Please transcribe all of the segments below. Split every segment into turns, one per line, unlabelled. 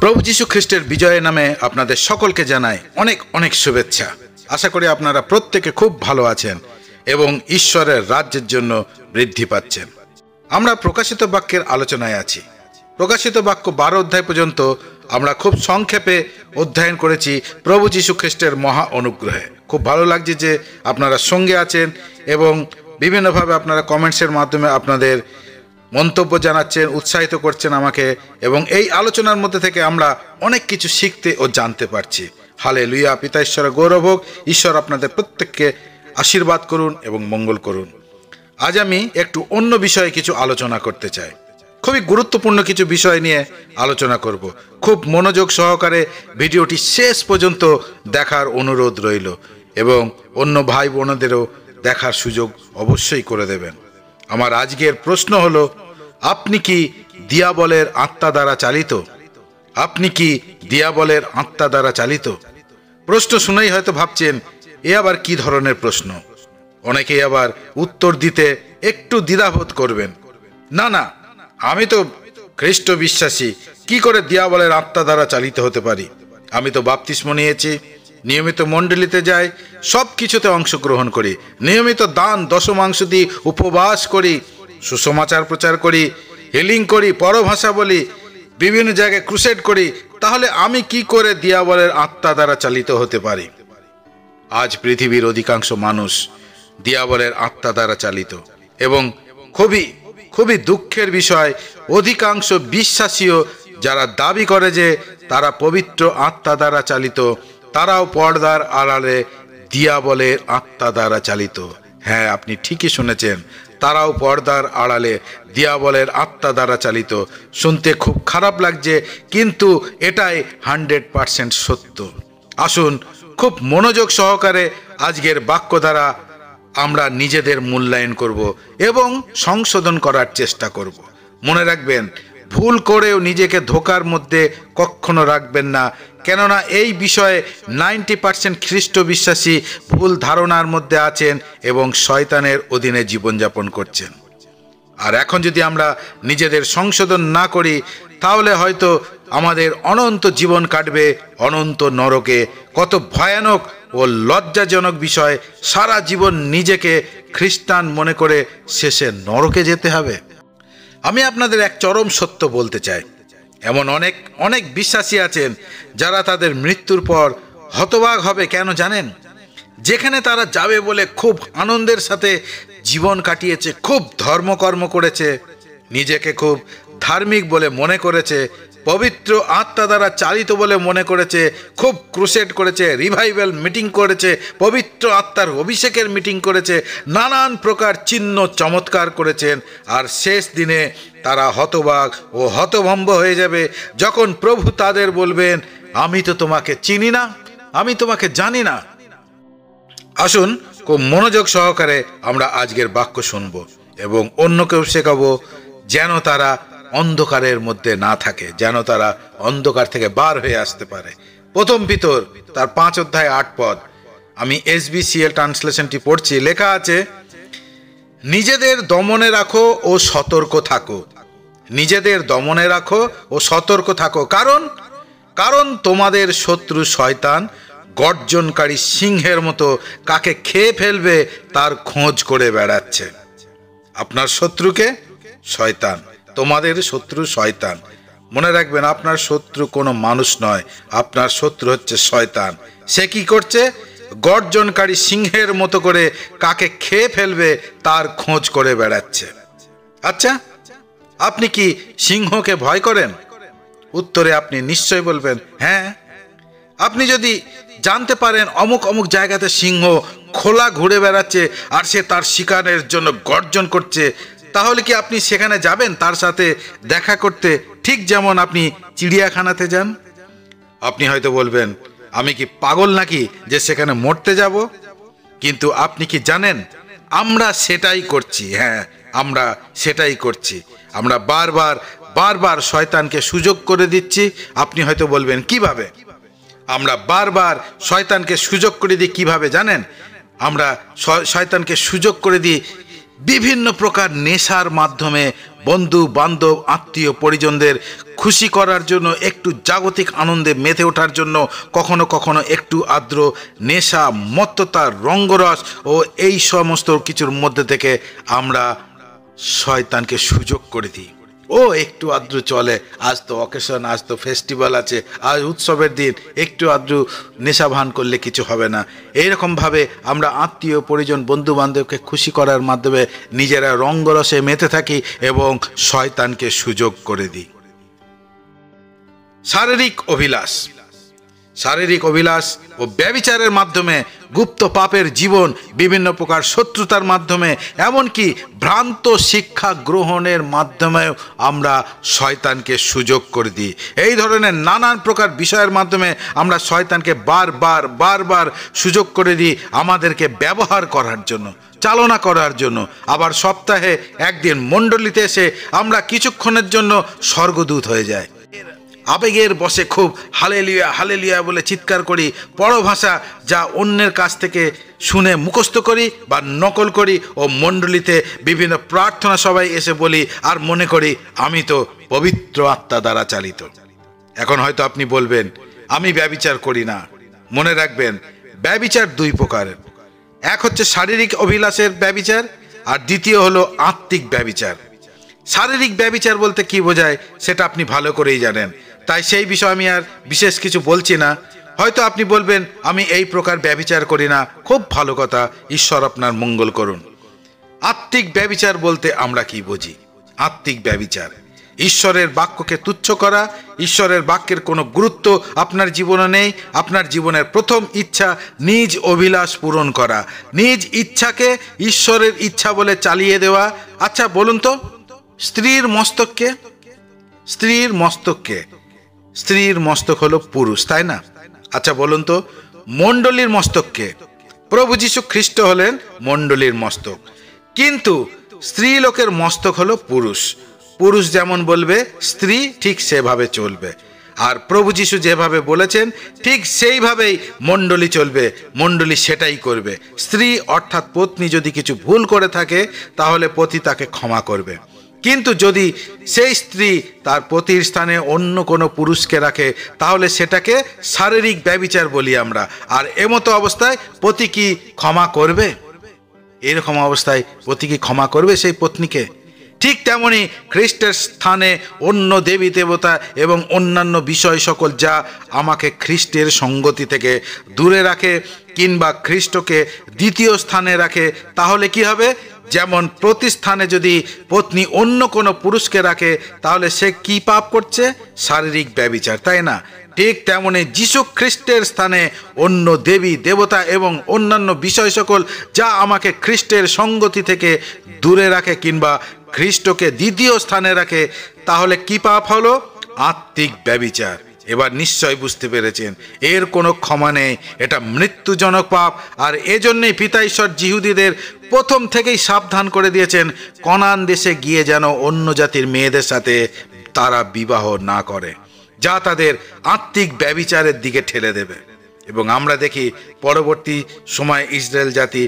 প্রভু যীশু খ্রিস্টের বিজয়ের নামে আপনাদের সকলকে জানাই অনেক অনেক শুভেচ্ছা। আশা করি আপনারা প্রত্যেকে খুব ভালো আছেন এবং ঈশ্বরের রাজ্যের জন্য বৃদ্ধি পাচ্ছেন। আমরা প্রকাশিত বাক্যের আলোচনায় আছি। প্রকাশিত বাক্য 12 অধ্যায় পর্যন্ত আমরা খুব সংক্ষেপে অধ্যয়ন করেছি প্রভু যীশু খ্রিস্টের মহা অনুগ্রহে। খুব ভালো লাগছে যে আপনারা সঙ্গে আছেন এবং বিভিন্নভাবে আপনারা কমেন্টসের মাধ্যমে আপনাদের মন্তব্য জানাচ্ছেন, উৎসাহিত করছেন আমাকে, এবং এই আলোচনার মধ্যে থেকে আমরা অনেক কিছু শিখতে ও জানতে পারছি। হালেলুয়া। পিতা ঈশ্বরের গৌরব হোক। ঈশ্বর আপনাদের প্রত্যেককে আশীর্বাদ করুন এবং মঙ্গল করুন। আজ আমি একটু অন্য বিষয়ে কিছু আলোচনা করতে চাই। খুবই গুরুত্বপূর্ণ কিছু বিষয় নিয়ে আলোচনা করব। খুব মনোযোগ সহকারে ভিডিওটি শেষ পর্যন্ত দেখার অনুরোধ রইল এবং অন্য ভাই বোনদেরও দেখার সুযোগ অবশ্যই করে দেবেন। আমার আজকের প্রশ্ন হলো, আপনি কি দিয়াবলের আত্মা দ্বারা চালিত? আপনি কি দিয়াবলের আত্মা দ্বারা চালিত? প্রশ্ন শুনেই হয়তো ভাবছেন, এ আবার কি ধরনের প্রশ্ন? অনেকেই আবার উত্তর দিতে একটু দ্বিধাবোধ করবেন। না না, আমি তো খ্রিস্ট বিশ্বাসী, কি করে দিয়াবলের আত্মা দ্বারা চালিত হতে পারি? আমি তো বাপ্তিস্ম নিয়েছি, নিয়মিত মণ্ডলীতে যাই, সব কিছুতে অংশগ্রহণ করি, নিয়মিত দান দশমাংশ দিয়ে উপবাস করি, সুসমাচার প্রচার করি, হিলিং করি, পরভাষা বলি, বিভিন্ন জায়গায় ক্রুসেড করি, তাহলে আমি কি করে দিয়াবলের আত্মা দ্বারা চালিত হতে পারি? আজ পৃথিবীর অধিকাংশ মানুষ দিয়াবলের আত্মা দ্বারা চালিত এবং খুবই খুবই দুঃখের বিষয়, অধিকাংশ বিশ্বাসীও যারা দাবি করে যে তারা পবিত্র আত্মা দ্বারা চালিত, তারাও পর্দার আড়ালে দিয়াবলের আত্মা দ্বারা চালিত। হ্যাঁ, আপনি ঠিকই শুনেছেন, তারাও পর্দার আড়ালে দিয়াবলের আত্মা দ্বারা চালিত। শুনতে খুব খারাপ লাগছে, কিন্তু এটাই 100% সত্য। আসুন খুব মনোযোগ সহকারে আজকের বাক্য দ্বারা আমরা নিজেদের মূল্যায়ন করব এবং সংশোধন করার চেষ্টা করব। মনে রাখবেন, ভুল করেও নিজেকে ধোঁকার মধ্যে কখনো রাখবেন না, কেননা এই বিষয়ে 90% খ্রিস্ট বিশ্বাসী ভুল ধারণার মধ্যে আছেন এবং শয়তানের অধীনে জীবনযাপন করছেন। আর এখন যদি আমরা নিজেদের সংশোধন না করি, তাহলে হয়তো আমাদের অনন্ত জীবন কাটবে অনন্ত নরকে। কত ভয়ানক ও লজ্জাজনক বিষয়, সারা জীবন নিজেকে খ্রিস্টান মনে করে শেষে নরকে যেতে হবে। আমি আপনাদের এক চরম সত্য বলতে চাই, এমন অনেক অনেক বিশ্বাসী আছেন যারা তাদের মৃত্যুর পর হতবাক হবে। কেন জানেন? যেখানে তারা যাবে বলে খুব আনন্দের সাথে জীবন কাটিয়েছে, খুব ধর্মকর্ম করেছে, নিজেকে খুব ধার্মিক বলে মনে করেছে, পবিত্র আত্মা দ্বারা চালিত বলে মনে করেছে, খুব ক্রুসেড করেছে, রিভাইভাল মিটিং করেছে, পবিত্র আত্মার অভিষেকের মিটিং করেছে, নানান প্রকার চিহ্ন চমৎকার করেছেন, আর শেষ দিনে তারা হতবাক ও হতভম্ব হয়ে যাবে যখন প্রভু তাদের বলবেন, আমি তো তোমাকে চিনি না, আমি তোমাকে জানি না। আসুন খুব মনোযোগ সহকারে আমরা আজকের বাক্য শুনবো এবং অন্যকেও শেখাবো, যেন তারা অন্ধকারের মধ্যে না থাকে, যেন তারা অন্ধকার থেকে বার হয়ে আসতে পারে। প্রথম পিতর তার 5 অধ্যায় 8 পদ, আমি SBCL ট্রান্সলেশনটি পড়ছি। লেখা আছে, নিজেদের দমনে রাখো ও সতর্ক থাকো, নিজেদের দমনে রাখো ও সতর্ক থাকো, কারণ তোমাদের শত্রু শয়তান গর্জনকারী সিংহের মতো কাকে খেয়ে ফেলবে তার খোঁজ করে বেড়াচ্ছে। আপনার শত্রুকে? শয়তান। তোমাদের শত্রু শয়তান। মনে রাখবেন, আপনার শত্রু কোনো মানুষ নয়, আপনার শত্রু হচ্ছে শয়তান। সে কি করছে? গর্জনকারী সিংহের মতো করে কাকে খেয়ে ফেলবে তার খোঁজ করে বেড়াচ্ছে। আচ্ছা, আপনি কি সিংহকে ভয় করেন? উত্তরে আপনি নিশ্চয় বলবেন হ্যাঁ। আপনি যদি জানতে পারেন অমুক অমুক জায়গাতে সিংহ খোলা ঘুরে বেড়াচ্ছে আর সে তার শিকারের জন্য গর্জন করছে, তাহলে কি আপনি সেখানে যাবেন তার সাথে দেখা করতে? ঠিক যেমন আপনি চিড়িয়াখানাতে যান। আপনি হয়তো বলবেন, আমি কি পাগল নাকি যে সেখানে মরতে যাব? কিন্তু আপনি কি জানেন, আমরা সেটাই করছি। হ্যাঁ, আমরা সেটাই করছি। আমরা বারবার শয়তানকে সুযোগ করে দিচ্ছি। আপনি হয়তো বলবেন, কিভাবে? আমরা বারবার শয়তানকে সুযোগ করে দিই। কিভাবে জানেন? আমরা শয়তানকে সুযোগ করে দিই বিভিন্ন প্রকার নেশার মাধ্যমে, বন্ধু বান্ধব আত্মীয় পরিজনদের খুশি করার জন্য, একটু জাগতিক আনন্দে মেতে ওঠার জন্য, কখনো কখনো একটু আর্দ্র নেশা, মত্ততা, রঙ্গরস ও এই সমস্ত কিছুর মধ্যে থেকে আমরা শয়তানকে সুযোগ করে দিই। ও একটু আদ্রু চলে, আজ তো অকেশন, আজ তো ফেস্টিভ্যাল আছে, আজ উৎসবের দিন, একটু আদ্রু নেশা ভান করলে কিছু হবে না। এইরকমভাবে আমরা আত্মীয় পরিজন বন্ধু বান্ধবকে খুশি করার মাধ্যমে নিজেরা রঙ্গরসে মেতে থাকি এবং শয়তানকে সুযোগ করে দিই। শারীরিক অভিলাষ, শারীরিক অভিলাষ ও ব্যভিচারের মাধ্যমে, গুপ্ত পাপের জীবন, বিভিন্ন প্রকার শত্রুতার মাধ্যমে, এমনকি ভ্রান্ত শিক্ষা গ্রহণের মাধ্যমেও আমরা শয়তানকে সুযোগ করে দিই। এই ধরনের নানান প্রকার বিষয়ের মাধ্যমে আমরা শয়তানকে বারবার সুযোগ করে দিই আমাদেরকে ব্যবহার করার জন্য, চালনা করার জন্য। আবার সপ্তাহে একদিন মণ্ডলীতে এসে আমরা কিছুক্ষণের জন্য স্বর্গদূত হয়ে যাই। আবেগের বশে খুব হালেলুয়া হালেলুয়া বলে চিৎকার করি, পরভাষা যা অন্যের কাছ থেকে শুনে মুখস্থ করি বা নকল করি ও মণ্ডলীতে বিভিন্ন প্রার্থনা সবাই এসে বলি আর মনে করি আমি তো পবিত্র আত্মা দ্বারা চালিত। এখন হয়তো আপনি বলবেন আমি ব্যভিচার করি না। মনে রাখবেন, ব্যভিচার দুই প্রকারের, এক হচ্ছে শারীরিক অভিলাষের ব্যভিচার আর দ্বিতীয় হলো আত্মিক ব্যভিচার। শারীরিক ব্যভিচার বলতে কি বোঝায় সেটা আপনি ভালো করেই জানেন, তাই সেই বিষয়ে আমি আর বিশেষ কিছু বলছি না। হয়তো আপনি বলবেন আমি এই প্রকার ব্যভিচার করি না, খুব ভালো কথা, ঈশ্বর আপনার মঙ্গল করুন। আত্মিক ব্যভিচার বলতে আমরা কি বুঝি? আত্মিক ব্যভিচার ঈশ্বরের বাক্যকে তুচ্ছ করা, ঈশ্বরের বাক্যের কোনো গুরুত্ব আপনার জীবনে নেই। আপনার জীবনের প্রথম ইচ্ছা নিজ অভিলাষ পূরণ করা, নিজ ইচ্ছাকে ঈশ্বরের ইচ্ছা বলে চালিয়ে দেওয়া। আচ্ছা বলুন তো, স্ত্রীর মস্তককে, স্ত্রীর মস্তক হলো পুরুষ, তাই না? আচ্ছা বলুন তো, মণ্ডলীর মস্তককে, প্রভু যীশু খ্রিস্ট হলেন মণ্ডলীর মস্তক, কিন্তু স্ত্রী লোকের মস্তক হলো পুরুষ। পুরুষ যেমন বলবে স্ত্রী ঠিক সেভাবে চলবে, আর প্রভু যীশু যেভাবে বলেছেন ঠিক সেইভাবেই মণ্ডলী চলবে, মণ্ডলী সেটাই করবে। স্ত্রী অর্থাৎ পত্নী যদি কিছু ভুল করে থাকে তাহলে পতি তাকে ক্ষমা করবে, কিন্তু যদি সেই স্ত্রী তার পতির স্থানে অন্য কোনো পুরুষকে রাখে তাহলে সেটাকে শারীরিক ব্যভিচার বলি আমরা। আর এমতো অবস্থায় পতি কি ক্ষমা করবে? এরকম অবস্থায় পতি কি ক্ষমা করবে সেই পত্নীকে? ঠিক তেমনি খ্রিস্টের স্থানে অন্য দেবী দেবতা এবং অন্যান্য বিষয় সকল যা আমাকে খ্রিস্টের সঙ্গতি থেকে দূরে রাখে কিংবা খ্রিস্টকে দ্বিতীয় স্থানে রাখে, তাহলে কি হবে? যেমন প্রতিস্থানে যদি পত্নী অন্য কোনো পুরুষকে রাখে তাহলে সে কি পাপ করছে? শারীরিক ব্যভিচার, তাই না? ঠিক তেমনি যীশু খ্রিস্টের স্থানে অন্য দেবী দেবতা এবং অন্যান্য বিষয় সকল যা আমাকে খ্রিস্টের সঙ্গতি থেকে দূরে রাখে কিংবা খ্রিস্টকে দ্বিতীয় স্থানে রাখে, তাহলে কি পাপ হলো? আত্মিক ব্যভিচার। এবার নিশ্চয় বুঝতে পেরেছেন এর কোনো ক্ষমা নেই, এটা মৃত্যুজনক পাপ। আর এজন্যই পিতা ঈশ্বর জিহুদীদের প্রথম থেকেই সাবধান করে দিয়েছেন কনান দেশে গিয়ে যেন অন্য জাতির মেয়েদের সাথে তারা বিবাহ না করে, যা তাদের আত্মিক ব্যভিচারের দিকে ঠেলে দেবে। এবং আমরা দেখি পরবর্তী সময় ইসরায়েল জাতি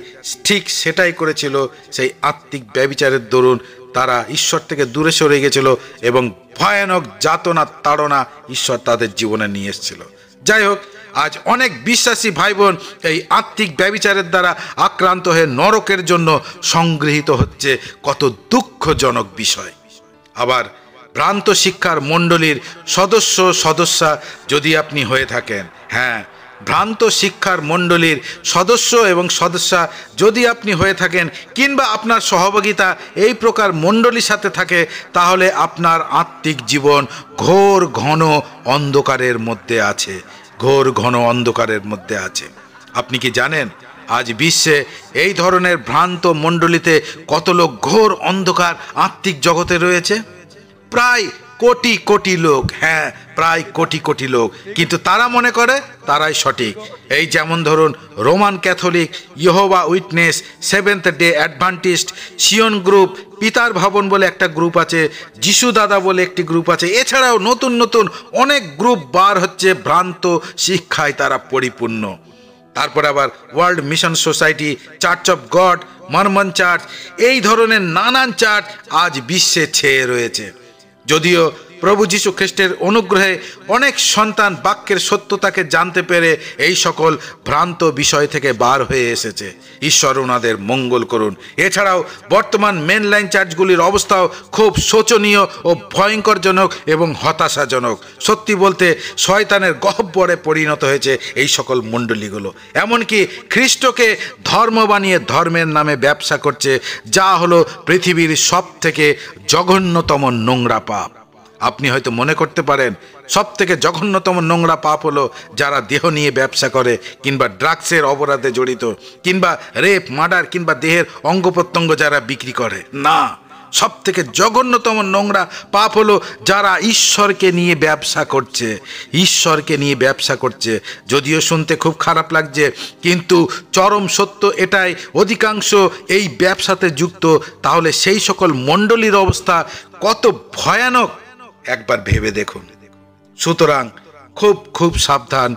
ঠিক সেটাই করেছিল। সেই আত্মিক ব্যভিচারের দরুন তারা ঈশ্বর থেকে দূরে সরে গেছিল এবং ভয়ানক যাতনা তাড়না ঈশ্বর তাদের জীবনে নিয়ে এসেছিল। যাই হোক, আজ অনেক বিশ্বাসী ভাই বোন এই আত্মিক ব্যভিচারের দ্বারা আক্রান্ত হয়ে নরকের জন্য সংগৃহীত হচ্ছে। কত দুঃখজনক বিষয়। আবার ভ্রান্ত শিক্ষার মণ্ডলীর সদস্যা যদি আপনি হয়ে থাকেন, হ্যাঁ, ভ্রান্ত শিক্ষার মণ্ডলীর সদস্য এবং সদস্যা যদি আপনি হয়ে থাকেন কিংবা আপনার সহযোগিতা এই প্রকার মণ্ডলীর সাথে থাকে, তাহলে আপনার আত্মিক জীবন ঘোর ঘন অন্ধকারের মধ্যে আছে, ঘোর ঘন অন্ধকারের মধ্যে আছে। আপনি কি জানেন আজ বিশ্বে এই ধরনের ভ্রান্ত মণ্ডলীতে কত লোক ঘোর অন্ধকার আত্মিক জগতে রয়েছে? প্রায় কোটি কোটি লোক, হ্যাঁ, প্রায় কোটি কোটি লোক, কিন্তু তারা মনে করে তারাই সঠিক। এই যেমন ধরুন Roman Catholic, Jehovah witness, seventh day Adventist, Zion group, পিতার ভবন বলে একটা গ্রুপ আছে, যিশু দাদা বলে একটি গ্রুপ আছে, এছাড়াও নতুন নতুন অনেক গ্রুপ বার হচ্ছে। ভ্রান্ত শিক্ষায় তারা পরিপূর্ণ। তারপর আবার world mission society, church of god, Mormon church, এই ধরনের নানান চার্চ আজ বিশ্বে ছেয়ে রয়েছে। যদিও প্রভু যীশু খ্রিস্টের অনুগ্রহে অনেক সন্তান বাক্যের সত্যতাকে জানতে পেরে এই সকল ভ্রান্ত বিষয় থেকে বার হয়ে এসেছে। ঈশ্বর ওনাদের মঙ্গল করুন। এছাড়াও বর্তমান মেনলাইন চার্চগুলির অবস্থাও খুব শোচনীয় ও ভয়ঙ্করজনক এবং হতাশাজনক। সত্যি বলতে শয়তানের গহ্বরে পরিণত হয়েছে এই সকল মণ্ডলীগুলো। এমনকি খ্রিস্টকে ধর্ম বানিয়ে ধর্মের নামে ব্যবসা করছে, যা হলো পৃথিবীর সব থেকে জঘন্যতম নোংরা পাপ। আপনি হয়তো মনে করতে পারেন সব থেকে জঘন্যতম নোংরা পাপ হলো যারা দেহ নিয়ে ব্যবসা করে, কিংবা ড্রাগসের অপরাধে জড়িত, কিংবা রেপ, মার্ডার, কিংবা দেহের অঙ্গ প্রত্যঙ্গ যারা বিক্রি করে। না, সব থেকে জঘন্যতম নোংরা পাপ হলো যারা ঈশ্বরকে নিয়ে ব্যবসা করছে। ঈশ্বরকে নিয়ে ব্যবসা করছে। যদিও শুনতে খুব খারাপ লাগছে, কিন্তু চরম সত্য এটাই, অধিকাংশ এই ব্যবসাতে যুক্ত। তাহলে সেই সকল মণ্ডলীর অবস্থা কত ভয়ানক একবার ভেবে দেখুন। সুতরাং খুব খুব সাবধান।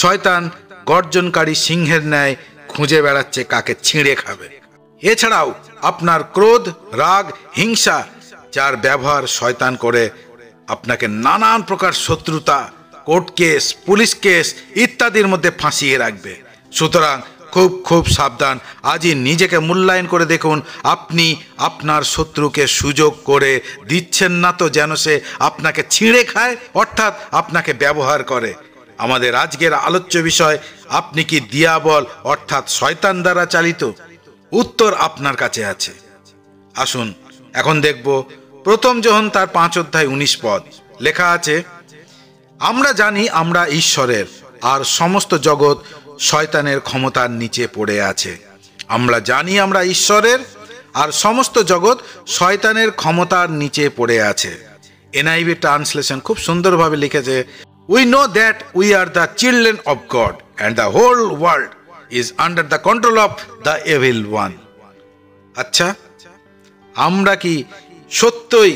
শয়তান গর্জনকারী সিংহের ন্যায় খুঁজে বেড়াচ্ছে কাকে ছিঁড়ে খাবে। এছাড়াও আপনার ক্রোধ, রাগ, হিংসা, যার ব্যবহার শয়তান করে আপনাকে নানান প্রকার শত্রুতা, কোর্ট কেস, পুলিশ কেস ইত্যাদির মধ্যে ফাঁসিয়ে রাখবে। সুতরাং খুব খুব সাবধান। আজই নিজেকে মূল্যায়ন করে দেখুন, আপনি আপনার শত্রুকে সুযোগ করে দিচ্ছেন না তো যেন সে আপনাকে ছিঁড়ে খায়, অর্থাৎ আপনাকে ব্যবহার করে। আমাদের আজকের আলোচ্য বিষয়, আপনি কি দিয়াবল অর্থাৎ শয়তান দ্বারা চালিত? উত্তর আপনার কাছে আছে। আসুন এখন দেখব প্রথম যোহন তার 5:19 লেখা আছে, আমরা জানি আমরা ঈশ্বরের, আর সমস্ত জগৎ শয়তানের ক্ষমতার নিচে পড়ে আছে। আমরা জানি আমরা ঈশ্বরের, আর সমস্ত জগৎ শয়তানের ক্ষমতার নিচে পড়ে আছে। NIV ট্রান্সলেশন খুব সুন্দরভাবে লিখেছে, we know that we are the children of God and the whole world is under the control of the evil one. আচ্ছা, আমরা কি সত্যই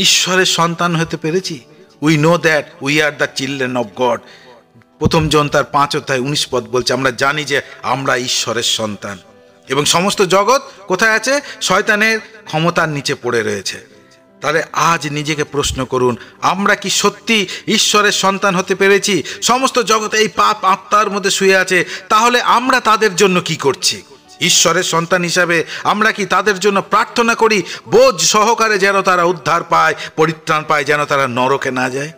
ঈশ্বরের সন্তান হতে পেরেছি? We know that we are the children of God. প্রথম যোহন তার 5:19 বলছে, আমরা জানি যে আমরা ঈশ্বরের সন্তান, এবং সমস্ত জগৎ কোথায় আছে? শয়তানের ক্ষমতার নিচে পড়ে রয়েছে। তাহলে আজ নিজেকে প্রশ্ন করুন, আমরা কি সত্যি ঈশ্বরের সন্তান হতে পেরেছি? সমস্ত জগৎ এই পাপ আত্মার মধ্যে শুয়ে আছে, তাহলে আমরা তাদের জন্য কি করছি? ঈশ্বরের সন্তান হিসাবে আমরা কি তাদের জন্য প্রার্থনা করি বোঝ সহকারে যেন তারা উদ্ধার পায়, পরিত্রাণ পায়, যেন তারা নরকে না যায়?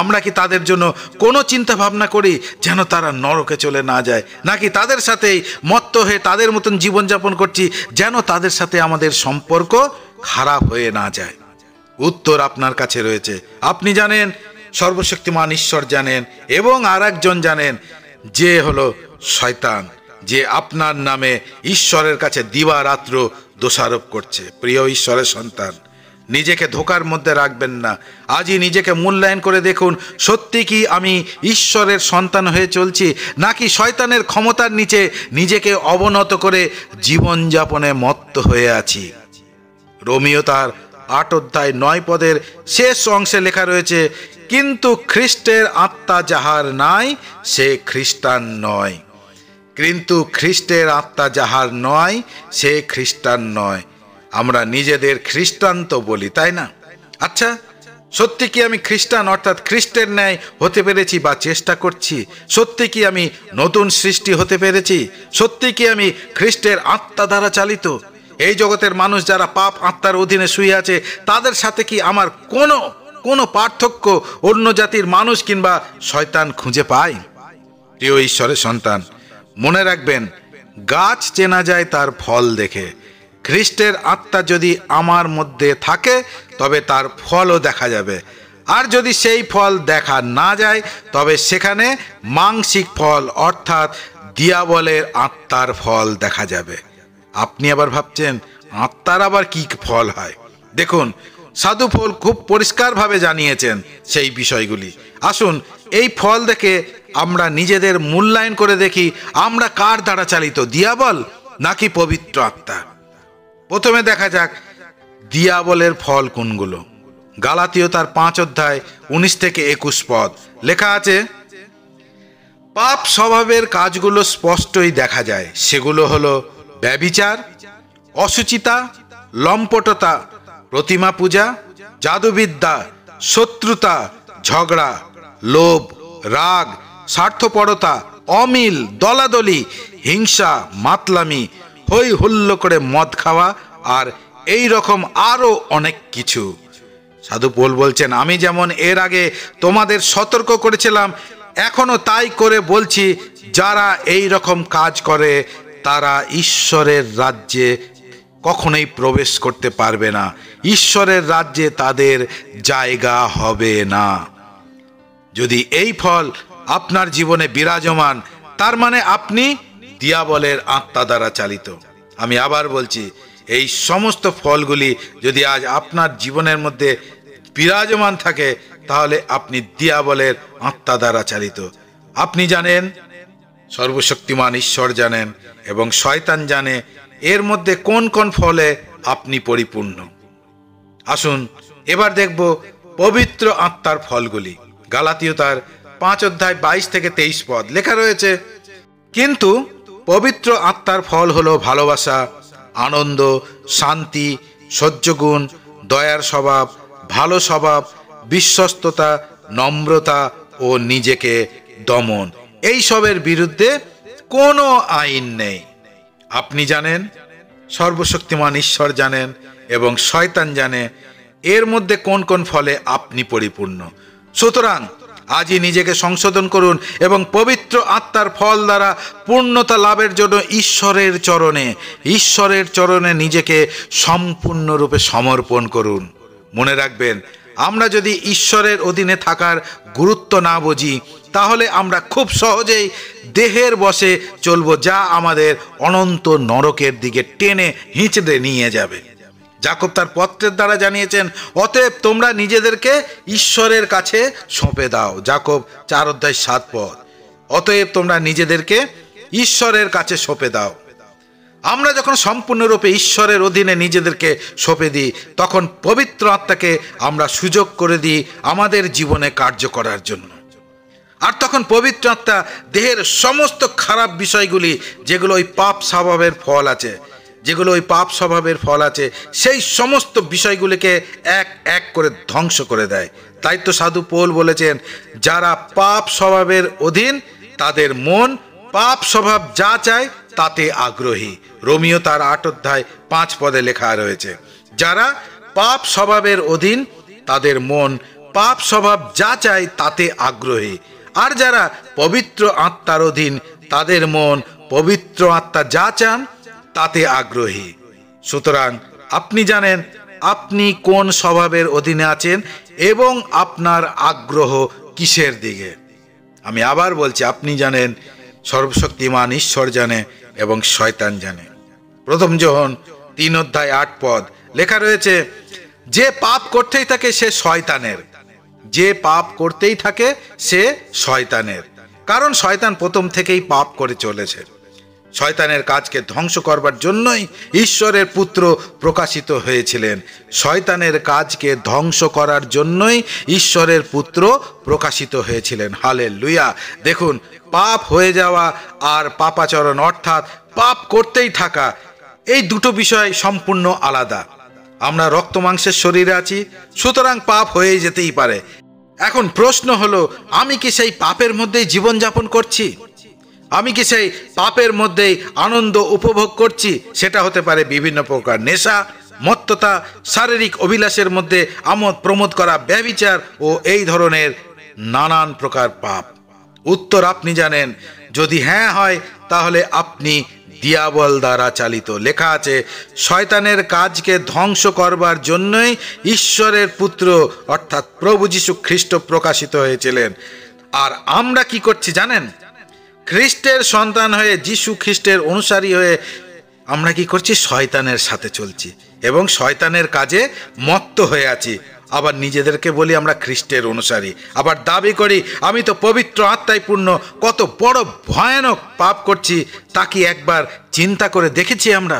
আমরা কি তাদের জন্য কোনো চিন্তা ভাবনা করি যেন তারা নরকে চলে না যায়? নাকি তাদের সাথেই মত্ত হয়ে তাদের মতন জীবনযাপন করছি যেন তাদের সাথে আমাদের সম্পর্ক খারাপ হয়ে না যায়? উত্তর আপনার কাছে রয়েছে। আপনি জানেন, সর্বশক্তিমান ঈশ্বর জানেন, এবং আর একজন জানেন, যে হলো শয়তান, যে আপনার নামে ঈশ্বরের কাছে দিবারাত্র দোষারোপ করছে। প্রিয় ঈশ্বরের সন্তান, নিজেকে ধোকার মধ্যে রাখবেন না। আজই নিজেকে মূল্যায়ন করে দেখুন, সত্যি কি আমি ঈশ্বরের সন্তান হয়ে চলছি, নাকি শয়তানের ক্ষমতার নিচে নিজেকে অবনত করে জীবনযাপনে মত্ত হয়ে আছি? রোমিও তার 8:9 শেষ অংশে লেখা রয়েছে, কিন্তু খ্রিস্টের আত্মা যাহার নাই সে খ্রিস্টান নয়। কিন্তু খ্রিস্টের আত্মা যাহার নয় সে খ্রিস্টান নয়। আমরা নিজেদের খ্রিস্টান তো বলি, তাই না? আচ্ছা, সত্যি কি আমি খ্রিস্টান অর্থাৎ খ্রিস্টের ন্যায় হতে পেরেছি বা চেষ্টা করছি? সত্যি কি আমি নতুন সৃষ্টি হতে পেরেছি? সত্যি কি আমি খ্রিস্টের আত্মা দ্বারা চালিত? এই জগতের মানুষ যারা পাপ আত্মার অধীনে শুয়ে আছে, তাদের সাথে কি আমার কোনো পার্থক্য অন্য জাতির মানুষ কিংবা শয়তান খুঁজে পায়? প্রিয় ঈশ্বরের সন্তান, মনে রাখবেন, গাছ চেনা যায় তার ফল দেখে। খ্রিস্টের আত্মা যদি আমার মধ্যে থাকে তবে তার ফলও দেখা যাবে, আর যদি সেই ফল দেখা না যায় তবে সেখানে মাংসিক ফল অর্থাৎ দিয়াবলের আত্মার ফল দেখা যাবে। আপনি আবার ভাবছেন আত্মার আবার কি ফল হয়? দেখুন, সাধু পৌল খুব পরিষ্কারভাবে জানিয়েছেন সেই বিষয়গুলি। আসুন এই ফল দেখে আমরা নিজেদের মূল্যায়ন করে দেখি, আমরা কার দ্বারা চালিত, দিয়াবল নাকি পবিত্র আত্মা? প্রথমে দেখা যাক দিয়াবলের ফল কোনগুলো। গালাতীয় তার 5:19-21 লেখা আছে, পাপ স্বভাবের কাজগুলো স্পষ্টই দেখা যায়। সেগুলো হলো ব্যভিচার, অশুচিতা, লম্পটতা, প্রতিমা পূজা, জাদুবিদ্যা, শত্রুতা, ঝগড়া, লোভ, রাগ, স্বার্থপরতা, অমিল, দলাদলি, হিংসা, মাতলামি, হই হুল্লো করে মদ খাওয়া, আর এই রকম আরো অনেক কিছু। সাধু পৌল বলছেন, আমি যেমন এর আগে তোমাদের সতর্ক করেছিলাম, এখনো তাই করে বলছি, যারা এই রকম কাজ করে তারা ঈশ্বরের রাজ্যে কখনোই প্রবেশ করতে পারবে না। ঈশ্বরের রাজ্যে তাদের জায়গা হবে না। যদি এই ফল আপনার জীবনে বিরাজমান, তার মানে আপনি দিয়াবলের আত্মা দ্বারা চালিত। আমি আবার বলছি, এই সমস্ত ফলগুলি যদি আজ আপনার জীবনের মধ্যে বিরাজমান থাকে, তাহলে আপনি দিয়াবলের আত্মা দ্বারা চালিত। আপনি জানেন, সর্বশক্তিমান ঈশ্বর জানেন এবং শয়তান জানে এর মধ্যে কোন কোন ফলে আপনি পরিপূর্ণ। আসুন এবার দেখব পবিত্র আত্মার ফলগুলি। গালাতীয় তার 5 অধ্যায় 22 থেকে 23 পদ লেখা রয়েছে, কিন্তু পবিত্র আত্মার ফল হলো ভালোবাসা, আনন্দ, শান্তি, সহ্যগুণ, দয়ার স্বভাব, ভালো স্বভাব, বিশ্বস্ততা, নম্রতা ও নিজেকে দমন। এই সবের বিরুদ্ধে কোনো আইন নেই। আপনি জানেন, সর্বশক্তিমান ঈশ্বর জানেন এবং শয়তান জানে এর মধ্যে কোন কোন ফলে আপনি পরিপূর্ণ। সুতরাং আজই নিজেকে সংশোধন করুন এবং পবিত্র আত্মার ফল দ্বারা পূর্ণতা লাভের জন্য ঈশ্বরের চরণে নিজেকে সম্পূর্ণরূপে সমর্পণ করুন। মনে রাখবেন, আমরা যদি ঈশ্বরের অধীনে থাকার গুরুত্ব না বুঝি, তাহলে আমরা খুব সহজেই দেহের বশে চলব, যা আমাদের অনন্ত নরকের দিকে টেনে হিঁচড়ে নিয়ে যাবে। যাকব তার পত্রের দ্বারা জানিয়েছেন, অতএব তোমরা নিজেদেরকে ঈশ্বরের কাছে সঁপে দাও। যাকব 4 অধ্যায় 7 পদ। অতএব তোমরা নিজেদেরকে ঈশ্বরের কাছে সঁপে দাও। আমরা যখন সম্পূর্ণরূপে ঈশ্বরের অধীনে নিজেদেরকে সঁপে দিই, তখন পবিত্র আত্মাকে আমরা সুযোগ করে দিই আমাদের জীবনে কার্য করার জন্য। আর তখন পবিত্র আত্মা দেহের সমস্ত খারাপ বিষয়গুলি, যেগুলো ওই পাপ স্বভাবের ফল আছে, সেই সমস্ত বিষয়গুলিকে এক এক করে ধ্বংস করে দেয়। তাই তো সাধু পৌল বলেছেন, যারা পাপ স্বভাবের অধীন তাদের মন পাপ স্বভাব যা চায় তাতে আগ্রহী। রোমিও তার 8 অধ্যায় 5 পদে লেখা রয়েছে, যারা পাপ স্বভাবের অধীন তাদের মন পাপ স্বভাব যা চায় তাতে আগ্রহী। আর যারা পবিত্র আত্মার অধীন তাদের মন পবিত্র আত্মা যা চান তাতে আগ্রহী। সুতরাং আপনি জানেন আপনি কোন স্বভাবের অধীনে আছেন এবং আপনার আগ্রহ কিসের দিকে। আমি আবার বলছি, আপনি জানেন, সর্বশক্তিমান ঈশ্বর জানে এবং শয়তান জানে। 1 যোহন 3 অধ্যায় 8 পদ লেখা রয়েছে, যে পাপ করতেই থাকে সে শয়তানের, কারণ শয়তান প্রথম থেকেই পাপ করে চলেছে। শয়তানের কাজকে ধ্বংস করবার জন্যই ঈশ্বরের পুত্র প্রকাশিত হয়েছিলেন। শয়তানের কাজকে ধ্বংস করার জন্যই ঈশ্বরের পুত্র প্রকাশিত হয়েছিলেন। হালেলুয়া। দেখুন, পাপ হয়ে যাওয়া আর পাপাচরণ অর্থাৎ পাপ করতেই থাকা, এই দুটো বিষয় সম্পূর্ণ আলাদা। আমরা রক্ত মাংসের শরীরে আছি, সুতরাং পাপ হয়ে যেতেই পারে। এখন প্রশ্ন হলো, আমি কি সেই পাপের মধ্যেই জীবনযাপন করছি? আমি কি সেই পাপের মধ্যেই আনন্দ উপভোগ করছি? সেটা হতে পারে বিভিন্ন প্রকার নেশা, মত্ততা, শারীরিক অভিলাষের মধ্যে আমোদ প্রমোদ করা, ব্যভিচার ও এই ধরনের নানান প্রকার পাপ। উত্তর আপনি জানেন, যদি হ্যাঁ হয় তাহলে আপনি দিয়াবল দ্বারা চালিত। লেখা আছে, শয়তানের কাজকে ধ্বংস করবার জন্যই ঈশ্বরের পুত্র অর্থাৎ প্রভু যীশু খ্রিস্ট প্রকাশিত হয়েছিলেন। আর আমরা কি করছি জানেন? খ্রিস্টের সন্তান হয়ে, যীশু খ্রিস্টের অনুসারী হয়ে আমরা কি করছি? শয়তানের সাথে চলছি এবং শয়তানের কাজে মত্ত হয়ে আছি। আবার নিজেদেরকে বলি আমরা খ্রিস্টের অনুসারী, আবার দাবি করি আমি তো পবিত্র আত্মায় পূর্ণ। কত বড় ভয়ানক পাপ করছি তা কি একবার চিন্তা করে দেখেছি আমরা?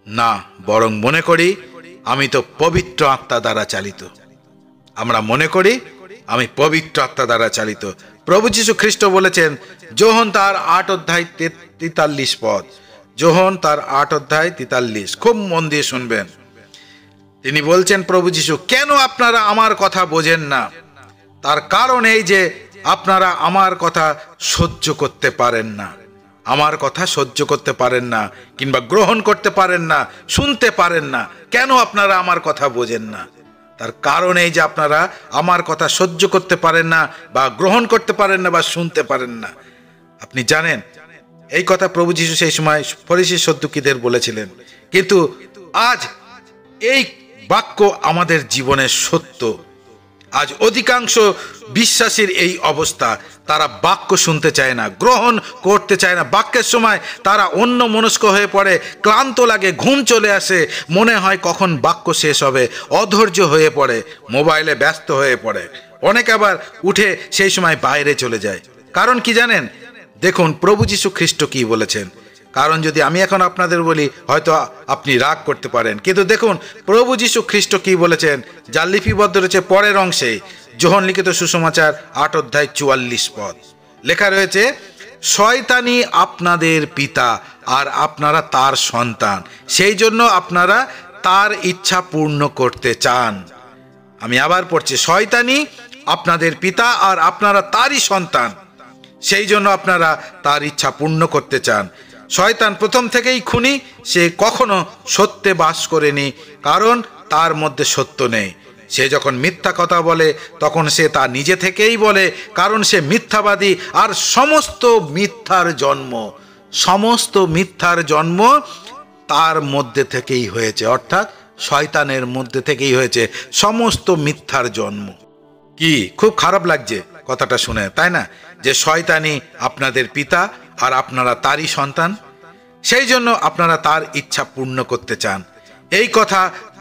না, বরং মনে করি আমি তো পবিত্র আত্মা দ্বারা চালিত। আমরা মনে করি আমি পবিত্র আত্মা দ্বারা চালিত। প্রভু যীশু খ্রিস্ট বলেছেন যোহন তার 8 অধ্যায় 43 পদ, যোহন তার 8 অধ্যায় 43, খুব মন দিয়ে শুনবেন। তিনি বলছেন প্রভু যীশু, কেন আপনারা আমার কথা বোঝেন না? তার কারণ এই যে আপনারা আমার কথা সহ্য করতে পারেন না, আমার কথা সহ্য করতে পারেন না, কিংবা গ্রহণ করতে পারেন না, শুনতে পারেন না। কেন আপনারা আমার কথা বোঝেন না? তার কারণ এই যে আপনারা আমার কথা সহ্য করতে পারেন না, বা গ্রহণ করতে পারেন না, বা শুনতে পারেন না। আপনি জানেন এই কথা প্রভু যীশু সেই সময় ফরিসি সদ্দুকীদের বলেছিলেন, কিন্তু আজ এই বাক্য আমাদের জীবনের সত্য। আজ অধিকাংশ বিশ্বাসীর এই অবস্থা, তারা বাক্য শুনতে চায় না, গ্রহণ করতে চায় না। বাক্যের সময় তারা অন্য মনস্ক হয়ে পড়ে, ক্লান্ত লাগে, ঘুম চলে আসে, মনে হয় কখন বাক্য শেষ হবে, অধৈর্য হয়ে পড়ে, মোবাইলে ব্যস্ত হয়ে পড়ে। অনেক আবার উঠে সেই সময় বাইরে চলে যায়। কারণ কি জানেন? দেখুন প্রভু যীশু খ্রিস্ট কি বলেছেন। কারণ যদি আমি এখন আপনাদের বলি হয়তো আপনি রাগ করতে পারেন, কিন্তু দেখুন প্রভু যীশু খ্রিস্ট কি বলেছেন, যার লিপিবদ্ধ রয়েছে পরের অংশে, যোহন লিখিত সুসমাচার 8 অধ্যায় 44 পদ। লেখা রয়েছে, শয়তানি আপনাদের পিতা আর আপনারা তার সন্তান, সেই জন্য আপনারা তার ইচ্ছা পূর্ণ করতে চান। আমি আবার পড়ছি, শয়তানি আপনাদের পিতা আর আপনারা তারই সন্তান, সেই জন্য আপনারা তার ইচ্ছা পূর্ণ করতে চান। শয়তান প্রথম থেকেই খুনি, সে কখনো সত্যে বাস করেনি, কারণ তার মধ্যে সত্য নেই। সে যখন মিথ্যা কথা বলে তখন সে তা নিজে থেকেই বলে, কারণ সে মিথ্যাবাদী। আর সমস্ত মিথ্যার জন্ম তার মধ্যে থেকেই হয়েছে, অর্থাৎ শয়তানের মধ্যে থেকেই হয়েছে সমস্ত মিথ্যার জন্ম। কি খুব খারাপ লাগছে কথাটা শুনে, তাই না? যে শয়তানি আপনাদের পিতা আর আপনারা তারই সন্তান, সেই জন্য আপনারা তার ইচ্ছা পূর্ণ করতে চান। এই কথা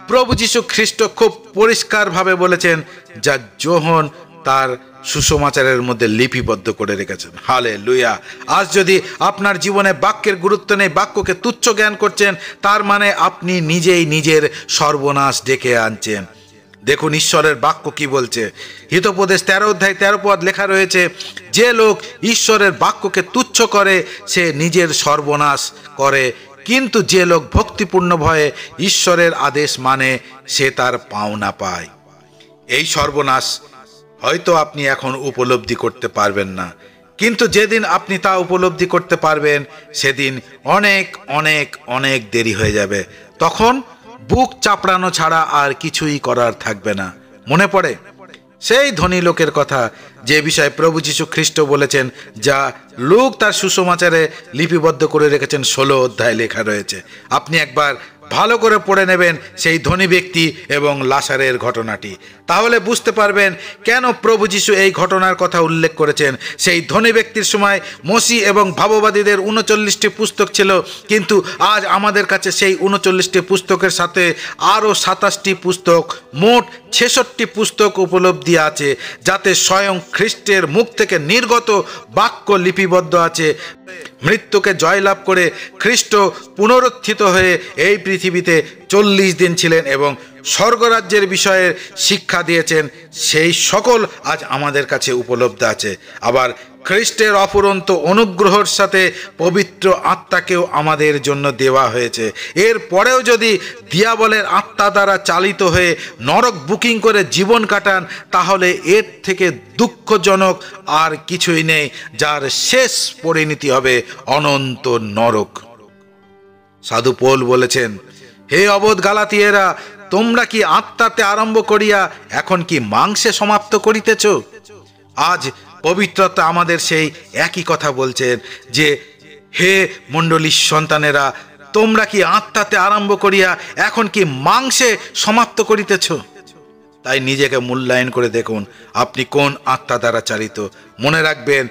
প্রভু যীশু খ্রিস্ট খুব পরিষ্কারভাবে বলেছেন, যা যোহন তার সুসমাচারের মধ্যে লিপিবদ্ধ করে রেখেছেন। হালেলুয়া! আজ যদি আপনার জীবনে বাক্যের গুরুত্ব নেই, বাক্যকে তুচ্ছ জ্ঞান করছেন, তার মানে আপনি নিজেই নিজের সর্বনাশ ডেকে আনছেন। দেখুন ঈশ্বরের বাক্য কি বলছে। হিতোপদেশ 13 অধ্যায় 13 পদ লেখা রয়েছে, যে লোক ঈশ্বরের বাক্যকে তুচ্ছ করে সে নিজের সর্বনাশ করে, কিন্তু যে লোক ভক্তিপূর্ণ ভয়ে ঈশ্বরের আদেশ মানে সে তার পাওনা পায়। এই সর্বনাশ হয়তো আপনি এখন উপলব্ধি করতে পারবেন না, কিন্তু যেদিন আপনি তা উপলব্ধি করতে পারবেন সেদিন অনেক অনেক অনেক দেরি হয়ে যাবে। তখন বুক চাপড়ানো ছাড়া আর কিছুই করার থাকবে না। মনে পড়ে সেই ধনী লোকের কথা, যে বিষয়ে প্রভু যীশু খ্রিস্ট বলেছেন, যা লূক তার সুসমাচারে লিপিবদ্ধ করে রেখেছেন 16 অধ্যায় লেখা রয়েছে। আপনি একবার ভালো করে পড়ে নেবেন সেই ধনী ব্যক্তি এবং লাসারের ঘটনাটি, তাহলে বুঝতে পারবেন কেন প্রভু যীশু এই ঘটনার কথা উল্লেখ করেছেন। সেই ধনী ব্যক্তির সময় মসি এবং ভাববাদীদের 39টি পুস্তক ছিল, কিন্তু আজ আমাদের কাছে সেই 39টি পুস্তকের সাথে আরও 27টি পুস্তক, মোট 66টি পুস্তক উপলব্ধি আছে, যাতে স্বয়ং খ্রিস্টের মুখ থেকে নির্গত বাক্য লিপিবদ্ধ আছে। মৃত্যুকে জয়লাভ করে খ্রিস্ট পুনরুত্থিত হয়ে এই পৃথিবীতে 40 দিন ছিলেন এবং স্বর্গরাজ্যের বিষয়ে শিক্ষা দিয়েছেন। সেই সকল আজ আমাদের কাছে উপলব্ধ আছে। আবার খ্রিস্টের অফুরন্ত অনুগ্রহের সাথে পবিত্র আত্মাকেও আমাদের জন্য দেওয়া হয়েছে। এর পরেও যদি দিয়াবলের আত্মা দ্বারা চালিত হয়ে নরক বুকিং করে জীবন কাটান, তাহলে এর থেকে দুঃখজনক আর কিছুই নেই, যার শেষ পরিণতি হবে অনন্ত নরক। সাধু পৌল বলেছেন, হে অবোধ গালাতীয়েরা, তোমরা কি আত্মাতে আরম্ভ করিয়া এখন কি মাংসে সমাপ্ত করিতেছ? আজ পবিত্রতা আমাদের সেই একই কথা বলছেন যে, হে মণ্ডলীর সন্তানেরা, তোমরা কি আত্মাতে আরম্ভ করিয়া এখন কি মাংসে সমাপ্ত করিতেছ? তাই নিজেকে মূল্যায়ন করে দেখুন আপনি কোন আত্মা দ্বারা চালিত। মনে রাখবেন,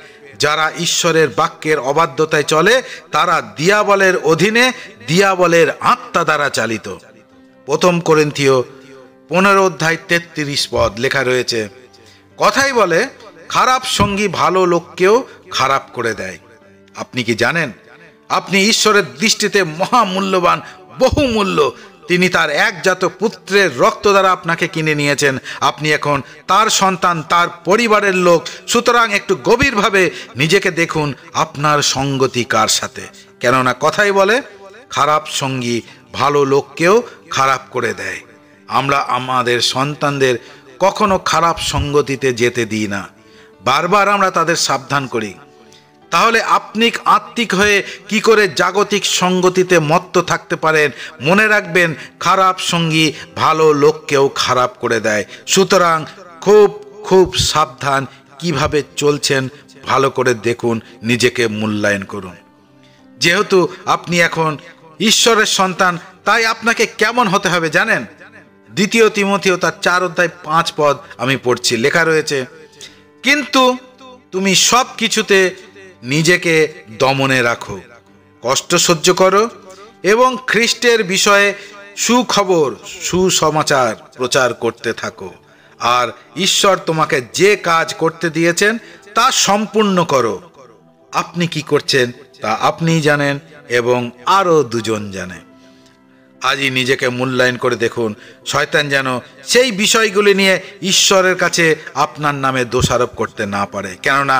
যারা ঈশ্বরের বাক্যের অবাধ্যতায় চলে তারা দিয়াবলের অধীনে, দিয়াবলের আত্মা দ্বারা চালিত। 1 করিন্থীয় 15 অধ্যায় 33 পদ লেখা রয়েছে, কথাই বলে খারাপ সঙ্গী ভালো লোককেও খারাপ করে দেয়। আপনি কি জানেন আপনি ঈশ্বরের দৃষ্টিতে মহামূল্যবান, বহুমূল্য, তিনি তার একজাত পুত্রের রক্ত দ্বারা আপনাকে কিনে নিয়েছেন। আপনি এখন তার সন্তান, তার পরিবারের লোক। সুতরাং একটু গভীরভাবে নিজেকে দেখুন আপনার সঙ্গতি কার সাথে। কেননা কথাই বলে, খারাপ সঙ্গী ভালো লোককেও খারাপ করে দেয়। আমরা আমাদের সন্তানদের কখনো খারাপ সঙ্গতিতে যেতে দিই না, বারবার আমরা তাদের সাবধান করি। তাহলে আপনি আত্মিক হয়ে কি করে জাগতিক সঙ্গতিতে মত্ত থাকতে পারেন? মনে রাখবেন, খারাপ সঙ্গী ভালো লোককেও খারাপ করে দেয়। সুতরাং খুব খুব সাবধান, কিভাবে চলছেন ভালো করে দেখুন, নিজেকে মূল্যায়ন করুন। যেহেতু আপনি এখন ঈশ্বরের সন্তান, তাই আপনাকে কেমন হতে হবে জানেন? 2 তিমথিও তার 4:5 আমি পড়ছি, লেখা রয়েছে, কিন্তু তুমি সব কিছুতে নিজেকে দমনে রাখো, কষ্ট সহ্য করো এবং খ্রিস্টের বিষয়ে সুখবর, সুসমাচার প্রচার করতে থাকো। আর ঈশ্বর তোমাকে যে কাজ করতে দিয়েছেন তা সম্পূর্ণ করো। আপনি কি করছেন তা আপনিই জানেন এবং আরও 2 জন জানে। আজই নিজেকে মূল্যায়ন করে দেখুন, শয়তান যেন সেই বিষয়গুলি নিয়ে ঈশ্বরের কাছে আপনার নামে দোষারোপ করতে না পারে। কেননা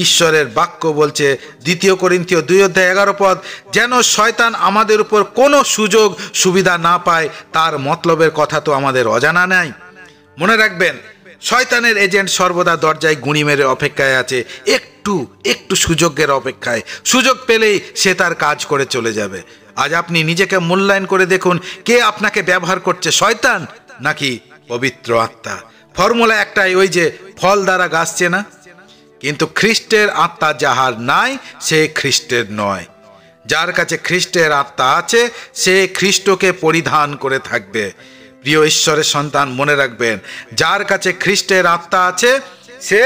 ঈশ্বরের বাক্য বলছে 2 করিন্থীয় 2:11, যেন শয়তান আমাদের উপর কোনো সুযোগ সুবিধা না পায়। তার মতলবের কথা তো আমাদের অজানা নাই। মনে রাখবেন, শয়তানের এজেন্ট সর্বদা দরজায় গুঁড়ি মেরে অপেক্ষায় আছে, একটু সুযোগের অপেক্ষায়। সুযোগ পেলেই সে তার কাজ করে চলে যাবে। আজ আপনি নিজেকে মূল্যায়ন করে দেখুন, কে আপনাকে ব্যবহার করছে, শয়তান নাকি পবিত্র আত্মা? ফর্মুলা একটাই, ওই যে ফল দ্বারা গাছ চেনা। কিন্তু খ্রিস্টের আত্মা যাহার নাই, সে খ্রিস্টের নয়। যার কাছে খ্রিস্টের আত্মা আছে, সে খ্রিস্টকে পরিধান করে থাকবে। প্রিয় ঈশ্বরের সন্তান, মনে রাখবেন, যার কাছে খ্রিস্টের আত্মা আছে, সে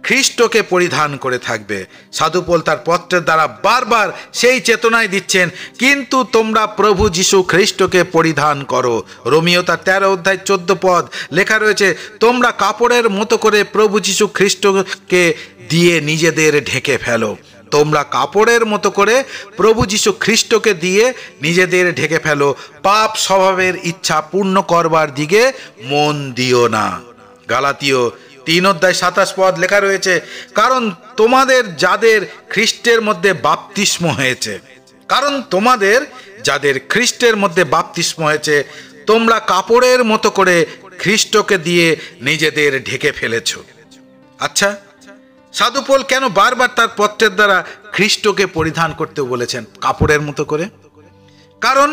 খ্রিস্টকে পরিধান করে থাকবে। সাধু পৌল তার পত্রের দ্বারা বারবার সেই চেতনায় দিচ্ছেন, কিন্তু তোমরা প্রভু যীশু খ্রিস্টকে পরিধান করো। রোমিও তার 13:14 লেখা রয়েছে, তোমরা কাপড়ের মতো করে প্রভু যীশু খ্রিস্টকে দিয়ে নিজেদের ঢেকে ফেলো। তোমরা কাপড়ের মতো করে প্রভু যীশু খ্রিস্টকে দিয়ে নিজেদের ঢেকে ফেলো। পাপ স্বভাবের ইচ্ছা পূর্ণ করবার দিকে মন দিও না। গালাতীয় 3:27 লেখা রয়েছে, কারণ তোমাদের যাদের খ্রিস্টের মধ্যে বাপ্তিস্ম হয়েছে, তোমরা কাপড়ের মতো করে খ্রিস্টকে দিয়ে নিজেদের ঢেকে ফেলেছ। আচ্ছা, সাধু পৌল কেন বারবার তার পত্রের দ্বারা খ্রিস্টকে পরিধান করতে বলেছেন কাপড়ের মতো করে? কারণ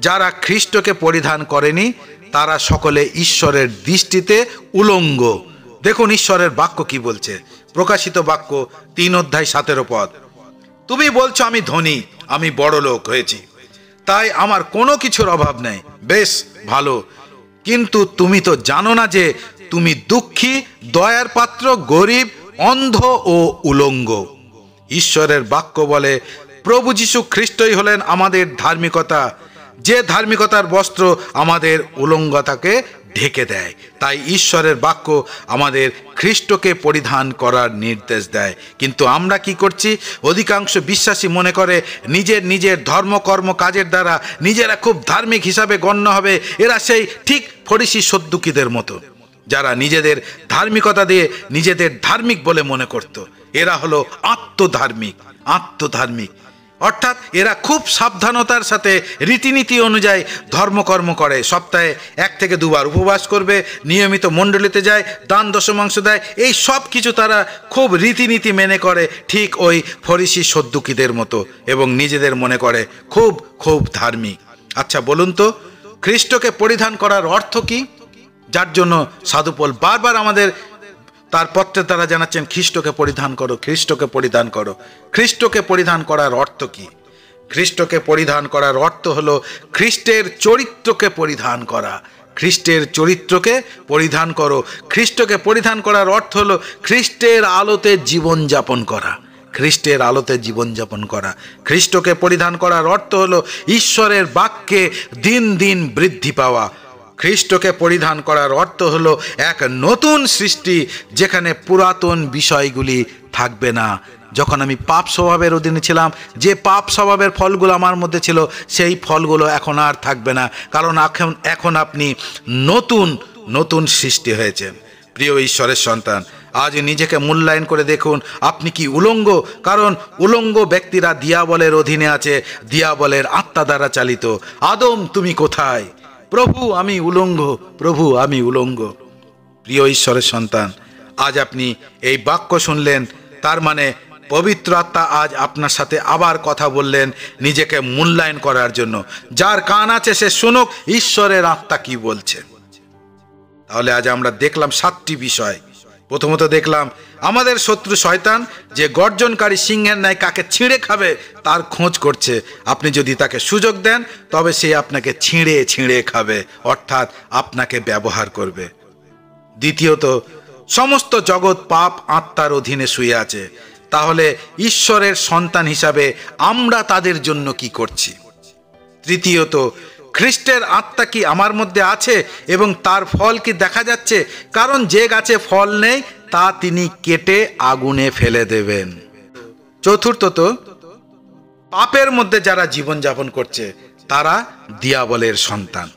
যারা খ্রিস্টকে পরিধান করেনি, তারা সকলে ঈশ্বরের দৃষ্টিতে উলঙ্গ। দেখুন ঈশ্বরের বাক্য কি বলছে, প্রকাশিত বাক্য 3:17। তুমি বলছো আমি ধনী, আমি বড় লোক হয়েছি, তাই আমার কোনো কিছুর অভাব নেই। বেশ ভালো, কিন্তু তুমি তো জানো না যে তুমি দুঃখী, দয়ার পাত্র, গরিব, অন্ধ ও উলঙ্গ। ঈশ্বরের বাক্য বলে, প্রভু যীশু খ্রিস্টই হলেন আমাদের ধার্মিকতা, যে ধার্মিকতার বস্ত্র আমাদের উলঙ্গতাকে ঢেকে দেয়। তাই ঈশ্বরের বাক্য আমাদের খ্রিস্টকে পরিধান করার নির্দেশ দেয়। কিন্তু আমরা কি করছি? অধিকাংশ বিশ্বাসী মনে করে নিজের ধর্মকর্ম কাজের দ্বারা নিজেরা খুব ধার্মিক হিসাবে গণ্য হবে। এরা সেই ঠিক ফরিসি সদ্দুকীদের মতো, যারা নিজেদের ধার্মিকতা দিয়ে নিজেদের ধার্মিক বলে মনে করত। এরা হলো আত্মধার্মিক। অর্থাৎ এরা খুব সাবধানতার সাথে রীতিনীতি অনুযায়ী ধর্মকর্ম করে। সপ্তাহে 1 থেকে 2 বার উপবাস করবে, নিয়মিত মণ্ডলীতে যায়, দান দশমাংশ দেয়। এই সব কিছু তারা খুব রীতিনীতি মেনে করে, ঠিক ওই ফরিসি সদ্দুকীদের মতো, এবং নিজেদের মনে করে খুব খুব ধার্মিক। আচ্ছা বলুন তো, খ্রিস্টকে পরিধান করার অর্থ কি? যার জন্য সাধু পৌল বারবার আমাদের তার পত্রের দ্বারা জানাচ্ছেন, খ্রিস্টকে পরিধান করো, খ্রিস্টকে পরিধান করো। খ্রিস্টকে পরিধান করার অর্থ কি? খ্রিস্টকে পরিধান করার অর্থ হলো খ্রিস্টের চরিত্রকে পরিধান করা। খ্রিস্টের চরিত্রকে পরিধান করো। খ্রিস্টকে পরিধান করার অর্থ হলো খ্রিস্টের আলোতে জীবনযাপন করা। খ্রিস্টকে পরিধান করার অর্থ হলো ঈশ্বরের বাক্যে দিন দিন বৃদ্ধি পাওয়া। খ্রিস্টকে পরিধান করার অর্থ হলো এক নতুন সৃষ্টি, যেখানে পুরাতন বিষয়গুলি থাকবে না, যখন আমি পাপ স্বভাবের অধীনে ছিলাম, যে পাপ স্বভাবের ফলগুলো আমার মধ্যে ছিল, সেই ফলগুলো এখন আর থাকবে না, কারণ এখন আপনি নতুন নতুন সৃষ্টি হয়েছেন। প্রিয় ঈশ্বরের সন্তান, আজ নিজেকে মূল্যায়ন করে দেখুন আপনি কি উলঙ্গ, কারণ উলঙ্গ ব্যক্তিরা দিয়াবলের অধীনে আছে, দিয়াবলের আত্মা দ্বারা চালিত। আদম তুমি কোথায়? প্রভু আমি উলঙ্গ, প্রভু আমি উলঙ্গ। প্রিয় ঈশ্বরের সন্তান, আজ আপনি এই বাক্য শুনলেন, তার মানে পবিত্র আত্মা আজ আপনার সাথে আবার কথা বললেন নিজেকে মূল্যায়ন করার জন্য। যার কান আছে সে শুনুক ঈশ্বরের আত্মা কি বলছে। তাহলে আজ আমরা দেখলাম 7টি বিষয়। প্রথমত দেখলাম আমাদের শত্রু শয়তান, যে গর্জনকারী সিংহের ন্যায় কাকে ছিঁড়ে খাবে তার খোঁজ করছে। আপনি যদি তাকে সুযোগ দেন তবে সে আপনাকে ছিঁড়ে ছিঁড়ে খাবে, অর্থাৎ আপনাকে ব্যবহার করবে। দ্বিতীয়ত, সমস্ত জগৎ পাপ আত্মার অধীনে শুয়ে আছে। তাহলে ঈশ্বরের সন্তান হিসাবে আমরা তাদের জন্য কি করছি? তৃতীয়ত, খ্রিস্টের আত্মা কি আমার মধ্যে আছে এবং তার ফল কি দেখা যাচ্ছে? কারণ যে গাছে ফল নেই তা তিনি কেটে আগুনে ফেলে দেবেন। চতুর্থত, পাপের মধ্যে যারা জীবনযাপন করছে তারা দিয়াবলের সন্তান।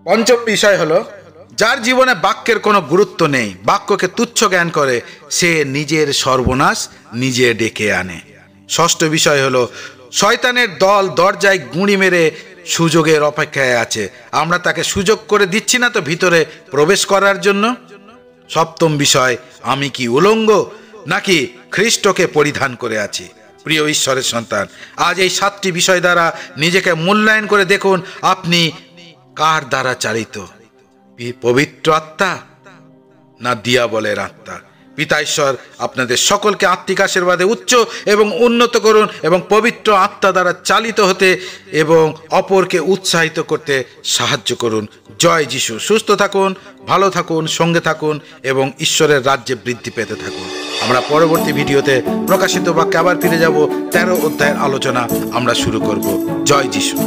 পঞ্চম বিষয় হলো, যার জীবনে বাক্যের কোনো গুরুত্ব নেই, বাক্যকে তুচ্ছ জ্ঞান করে, সে নিজের সর্বনাশ নিজে ডেকে আনে। ষষ্ঠ বিষয় হলো, শয়তানের দল দরজায় গুঁড়ি মেরে সুযোগের অপেক্ষায় আছে, আমরা তাকে সুযোগ করে দিচ্ছি না তো ভিতরে প্রবেশ করার জন্য। সপ্তম বিষয়, আমি কি উলঙ্গ নাকি খ্রিস্টকে পরিধান করে আছি? প্রিয় ঈশ্বরের সন্তান, আজ এই 7টি বিষয় দ্বারা নিজেকে মূল্যায়ন করে দেখুন আপনি কার দ্বারা চালিত, পবিত্র আত্মা না দিয়াবলের আত্মা। পিতা ঈশ্বর আপনাদের সকলকে আত্মিক আশীর্বাদে উচ্চ এবং উন্নত করুন এবং পবিত্র আত্মা দ্বারা চালিত হতে এবং অপরকে উৎসাহিত করতে সাহায্য করুন। জয় যিশু। সুস্থ থাকুন, ভালো থাকুন, সঙ্গে থাকুন এবং ঈশ্বরের রাজ্যে বৃদ্ধি পেতে থাকুন। আমরা পরবর্তী ভিডিওতে প্রকাশিত বাক্যে আবার ফিরে যাব। 13 অধ্যায়ের আলোচনা আমরা শুরু করব। জয় যিশু।